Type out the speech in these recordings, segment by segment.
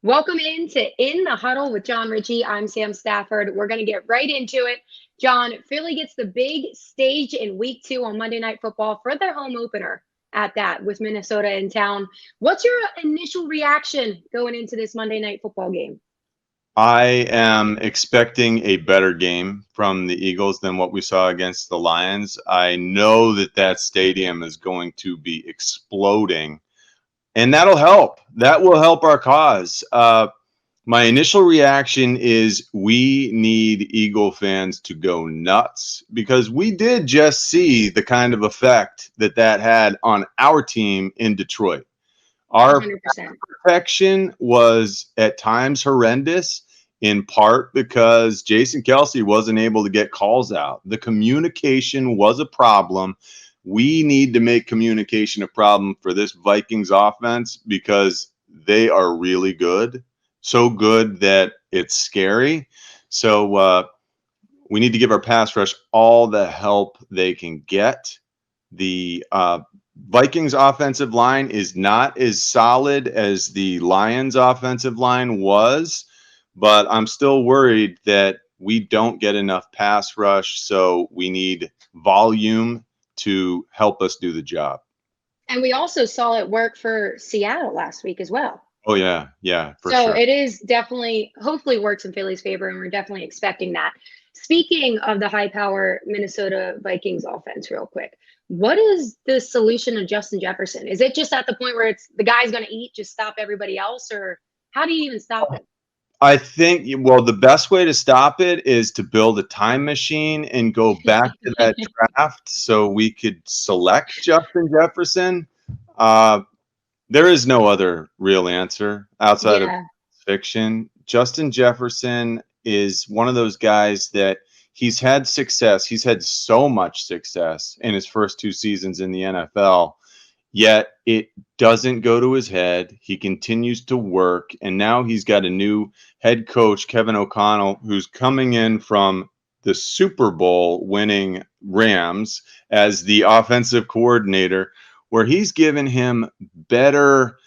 Welcome into In the Huddle with Jon Ritchie. I'm Sam Stafford. We're going to get right into it. John, Philly gets the big stage in week 2 on Monday Night Football for their home opener at that with Minnesota in town. What's your initial reaction going into this Monday Night Football game? I am expecting a better game from the Eagles than what we saw against the Lions. I know that stadium is going to be exploding, and that'll help. That will help our cause. My initial reaction is we need Eagle fans to go nuts because we did just see the kind of effect that had on our team in Detroit. Our 100%. protection was at times horrendous, in part because Jason Kelce wasn't able to get calls out. The communication was a problem. We need to make communication a problem for this Vikings offense because they are really good. So good that it's scary. So we need to give our pass rush all the help they can get. The Vikings offensive line is not as solid as the Lions offensive line was, but I'm still worried that we don't get enough pass rush, so we need volume to help us do the job. And we also saw it work for Seattle last week as well. Oh, yeah, for So sure. it is definitely, hopefully, works in Philly's favor, and we're definitely expecting that. Speaking of the high power Minnesota Vikings offense, real quick, what is the solution of Justin Jefferson? Is it just at the point where it's the guy's going to eat, just stop everybody else, or how do you even stop him? I think, well, the best way to stop it is to build a time machine and go back to that draft so we could select Justin Jefferson. Uh, there is no other real answer outside of Yeah. fiction. Justin Jefferson is one of those guys that he's had success. He's had so much success in his first 2 seasons in the NFL, yet it doesn't go to his head. He continues to work, and now he's got a new head coach, Kevin O'Connell, who's coming in from the Super Bowl winning Rams as the offensive coordinator, where he's given him better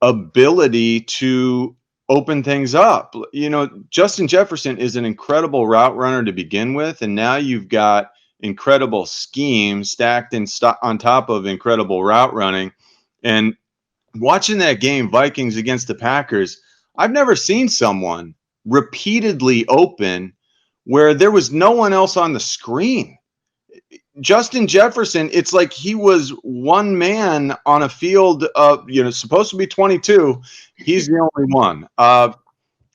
ability to open things up. You know, Justin Jefferson is an incredible route runner to begin with, and now you've got incredible scheme stacked on top of incredible route running. And watching that game, Vikings against the Packers, I've never seen someone repeatedly open where there was no one else on the screen. Justin Jefferson, it's like he was one man on a field of, supposed to be 22. He's the only one.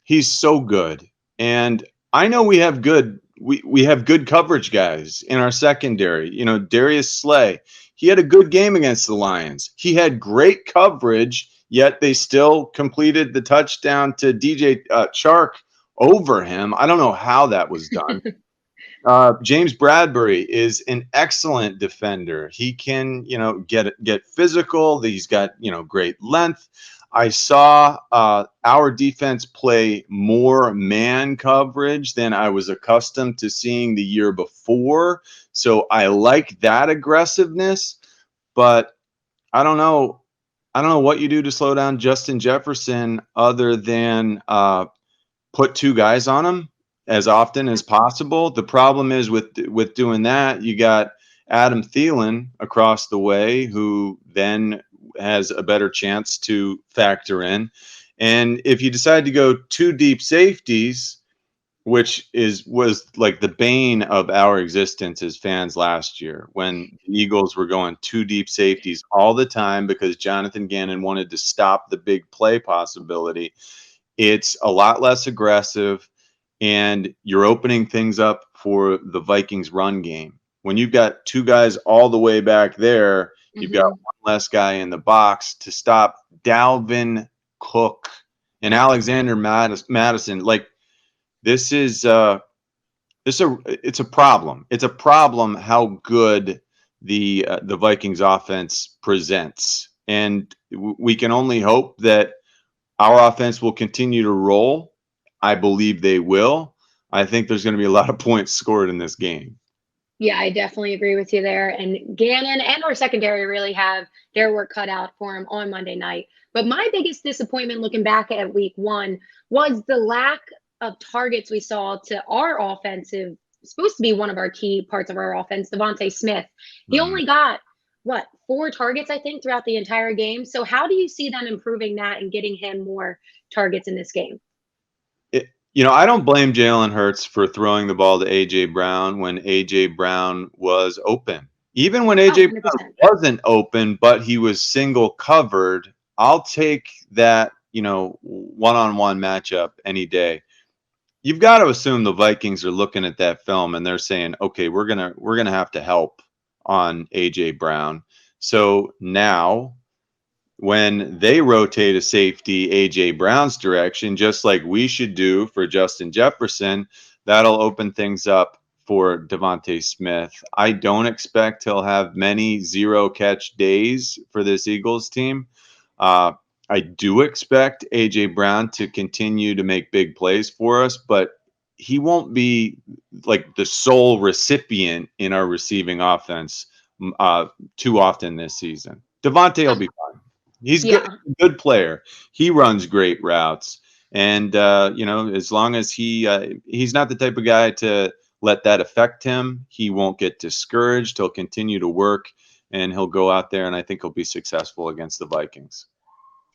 He's so good. And I know we have good coverage guys in our secondary. You know, Darius Slay, he had a good game against the Lions. He had great coverage, yet they still completed the touchdown to DJ Chark over him. I don't know how that was done. James Bradbury is an excellent defender. He can, get physical. He's got, great length. I saw our defense play more man coverage than I was accustomed to seeing the year before. So I like that aggressiveness, but I don't know. I don't know what you do to slow down Justin Jefferson other than put 2 guys on him as often as possible. The problem is with doing that, you got Adam Thielen across the way, who then has a better chance to factor in. And if you decide to go 2 deep safeties, which was like the bane of our existence as fans last year, when the Eagles were going 2 deep safeties all the time because Jonathan Gannon wanted to stop the big play possibility. It's a lot less aggressive, and you're opening things up for the Vikings run game. When you've got 2 guys all the way back there, you've got one less guy in the box to stop Dalvin Cook and Alexander Madison. Like, this is it's a problem. It's a problem how good the Vikings offense presents, and we can only hope that our offense will continue to roll. I believe they will. I think there's going to be a lot of points scored in this game. Yeah, I definitely agree with you there. And Gannon and our secondary really have their work cut out for him on Monday night. But my biggest disappointment looking back at week one was the lack of targets we saw to our offensive, supposed to be one of our key parts of our offense, Devante Smith. He Mhm. only got, what, 4 targets, I think, throughout the entire game. So, how do you see them improving that and getting him more targets in this game? I don't blame Jalen Hurts for throwing the ball to AJ Brown when AJ Brown was open. Even when Oh, AJ Brown 100%. wasn't open, but he was single covered, I'll take that, one-on-one matchup any day. You've got to assume the Vikings are looking at that film and they're saying, "Okay, we're gonna have to help on AJ Brown." So now when they rotate a safety AJ Brown's direction, just like we should do for Justin Jefferson, that'll open things up for Devante Smith. I don't expect he'll have many zero catch days for this Eagles team. Uh, I do expect AJ Brown to continue to make big plays for us, but he won't be like the sole recipient in our receiving offense too often this season. Devante will be fine. He's good, Yeah. good player. He runs great routes, and as long as he's not the type of guy to let that affect him, he won't get discouraged. He'll continue to work, and he'll go out there, and I think he'll be successful against the Vikings.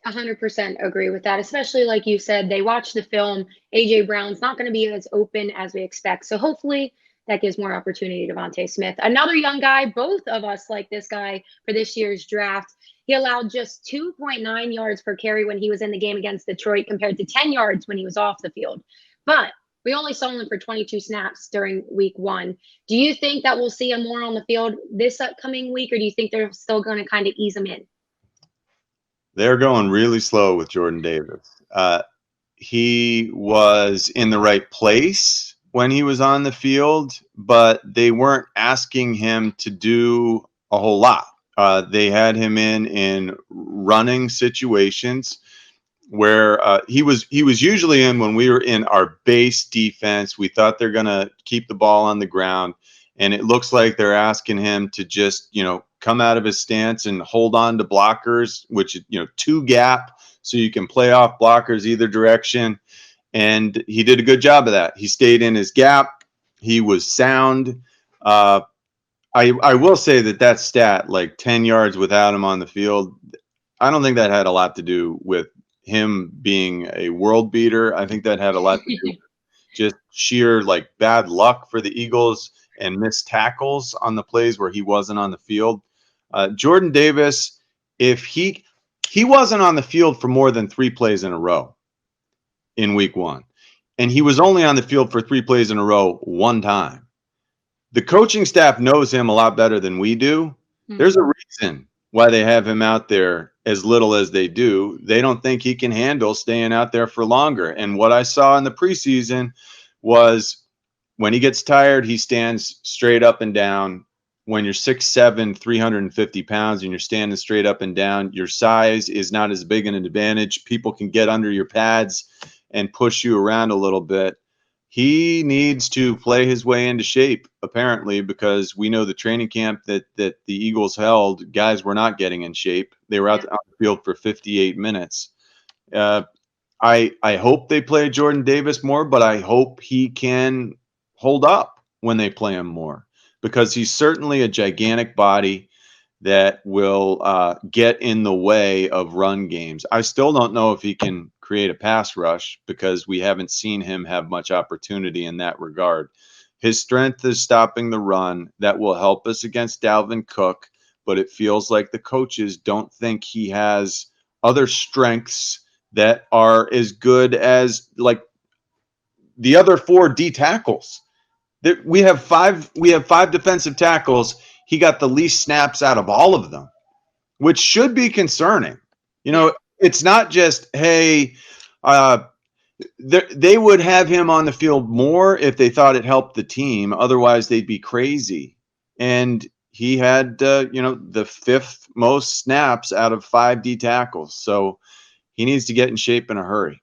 100% agree with that, especially like you said, they watched the film. AJ Brown's not going to be as open as we expect. So hopefully that gives more opportunity to Devontae Smith. Another young guy, both of us like this guy for this year's draft. He allowed just 2.9 yards per carry when he was in the game against Detroit compared to 10 yards when he was off the field. But we only saw him for 22 snaps during week one. Do you think that we'll see him more on the field this upcoming week, or do you think they're still going to kind of ease him in? They're going really slow with Jordan Davis. He was in the right place when he was on the field, but they weren't asking him to do a whole lot. They had him in running situations where he was usually in when we were in our base defense. We thought they're going to keep the ball on the ground, and it looks like they're asking him to just come out of his stance and hold on to blockers, which two gap so you can play off blockers either direction. And he did a good job of that. He stayed in his gap. He was sound. Uh, I will say that stat, like 10 yards without him on the field, I don't think that had a lot to do with him being a world beater. I think that had a lot to do with just sheer like bad luck for the Eagles and missed tackles on the plays where he wasn't on the field. Jordan Davis, if he wasn't on the field for more than 3 plays in a row in week one, and he was only on the field for 3 plays in a row one time. The coaching staff knows him a lot better than we do. There's a reason why they have him out there as little as they do. They don't think he can handle staying out there for longer. And what I saw in the preseason was when he gets tired, he stands straight up and down. When you're 6'7", 350 pounds, and you're standing straight up and down, your size is not as big an advantage. People can get under your pads and push you around a little bit. He needs to play his way into shape, apparently, because we know the training camp that the Eagles held, guys were not getting in shape. They were out Yeah. on the field for 58 minutes. Uh, I hope they play Jordan Davis more, but I hope he can hold up when they play him more, because he's certainly a gigantic body that will get in the way of run games. I still don't know if he can create a pass rush because we haven't seen him have much opportunity in that regard. His strength is stopping the run. That will help us against Dalvin Cook, but it feels like the coaches don't think he has other strengths that are as good as like the other 4 D tackles. We have five defensive tackles. He got the least snaps out of all of them, which should be concerning. Yeah. It's not just, hey, uh, they would have him on the field more if they thought it helped the team. Otherwise, they'd be crazy. And he had, the 5th most snaps out of 5 D tackles. So he needs to get in shape in a hurry.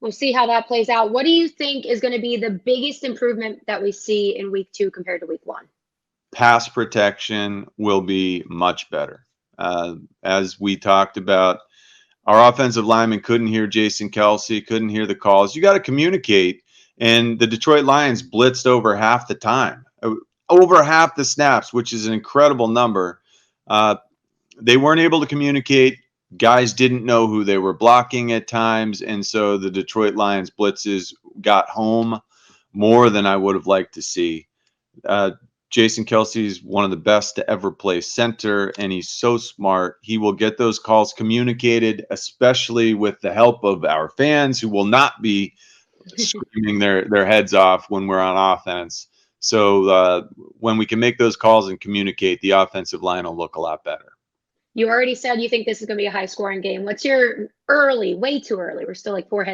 We'll see how that plays out. What do you think is going to be the biggest improvement that we see in week 2 compared to week 1? Pass protection will be much better. As we talked about, our offensive lineman couldn't hear Jason Kelsey, couldn't hear the calls. You got to communicate. And the Detroit Lions blitzed over half the time, over half the snaps, which is an incredible number. They weren't able to communicate. Guys didn't know who they were blocking at times. And so the Detroit Lions blitzes got home more than I would have liked to see. Jason Kelsey is one of the best to ever play center, and he's so smart. He will get those calls communicated, especially with the help of our fans who will not be screaming their heads off when we're on offense. So when we can make those calls and communicate, the offensive line will look a lot better. You already said you think this is going to be a high-scoring game. What's your way too early? We're still like 4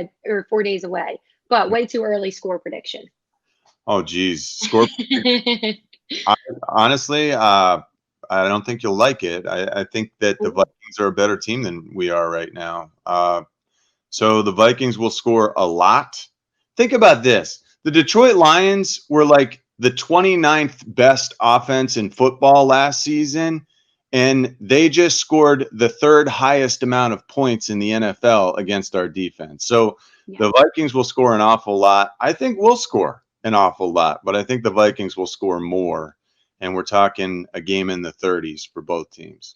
days away, but way too early score prediction. Oh, geez. Score honestly, I don't think you'll like it. I think that the Vikings are a better team than we are right now. So the Vikings will score a lot. Think about this. The Detroit Lions were like the 29th best offense in football last season, and they just scored the 3rd highest amount of points in the NFL against our defense. So the Vikings will score an awful lot. I think we'll score an awful lot, but I think the Vikings will score more. And we're talking a game in the 30s for both teams.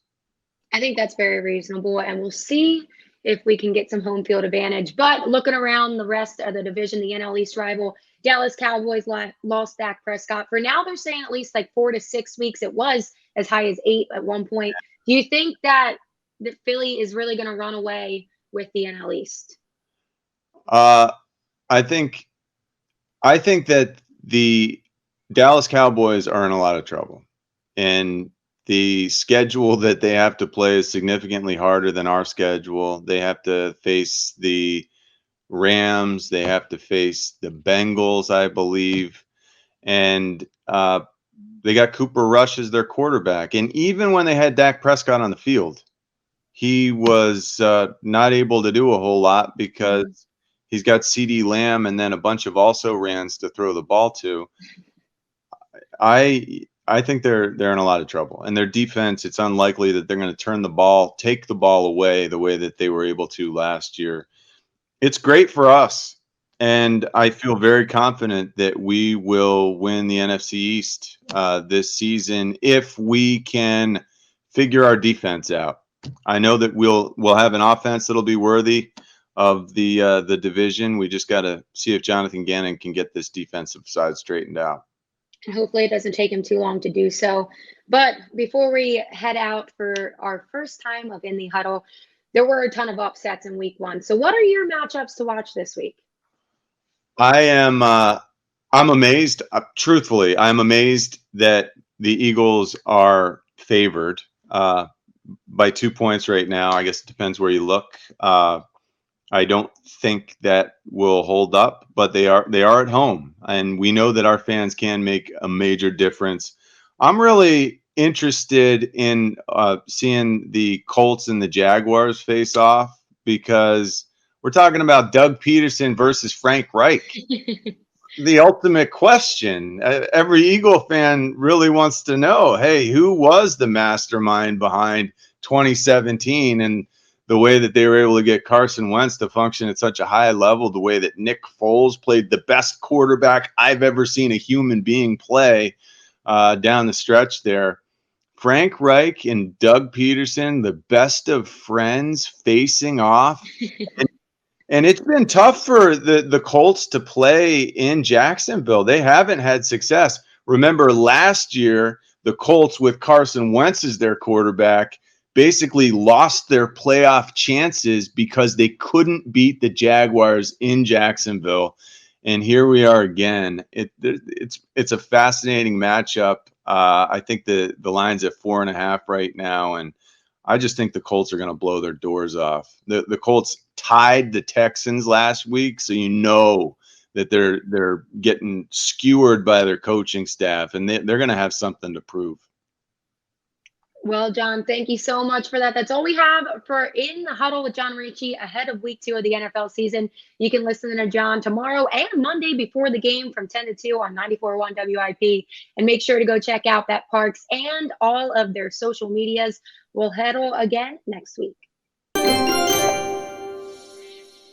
I think that's very reasonable, and we'll see if we can get some home field advantage. But looking around the rest of the division, the NL East rival, Dallas Cowboys lost Dak Prescott. For now, they're saying at least like 4 to 6 weeks. It was as high as 8 at one point. Do you think that the Philly is really going to run away with the NL East? I think that the Dallas Cowboys are in a lot of trouble, and the schedule that they have to play is significantly harder than our schedule. They have to face the Rams. They have to face the Bengals, I believe. And they got Cooper Rush as their quarterback. And even when they had Dak Prescott on the field, he was not able to do a whole lot because he's got CeeDee Lamb and then a bunch of also-rans to throw the ball to. I think they're in a lot of trouble. And their defense, it's unlikely that they're going to take the ball away the way that they were able to last year. It's great for us. And I feel very confident that we will win the NFC East this season if we can figure our defense out. I know that we'll have an offense that'll be worthy of the division. We just got to see if Jonathan Gannon can get this defensive side straightened out. And hopefully it doesn't take him too long to do so. But before we head out for our first time of In the Huddle, there were a ton of upsets in week 1. So what are your matchups to watch this week? I'm amazed. Truthfully, I'm amazed that the Eagles are favored by 2 points right now. I guess it depends where you look. I don't think that will hold up, but they are at home, and we know that our fans can make a major difference. I'm really interested in seeing the Colts and the Jaguars face off because we're talking about Doug Peterson versus Frank Reich. The ultimate question. Every Eagle fan really wants to know, hey, who was the mastermind behind 2017 and the way that they were able to get Carson Wentz to function at such a high level, the way that Nick Foles played the best quarterback I've ever seen a human being play down the stretch there. Frank Reich and Doug Peterson, the best of friends facing off. And it's been tough for the Colts to play in Jacksonville. They haven't had success. Remember last year, the Colts with Carson Wentz as their quarterback basically lost their playoff chances because they couldn't beat the Jaguars in Jacksonville. And here we are again. It's a fascinating matchup. I think the line's at 4.5 right now, and I just think the Colts are going to blow their doors off. The Colts tied the Texans last week, so you know that they're getting skewered by their coaching staff, and they're going to have something to prove. Well, John, thank you so much for that. That's all we have for In the Huddle with Jon Ritchie ahead of week 2 of the NFL season. You can listen to John tomorrow and Monday before the game from 10 to 2 on 94.1 WIP. And make sure to go check out that Parks and all of their social medias. We'll huddle again next week.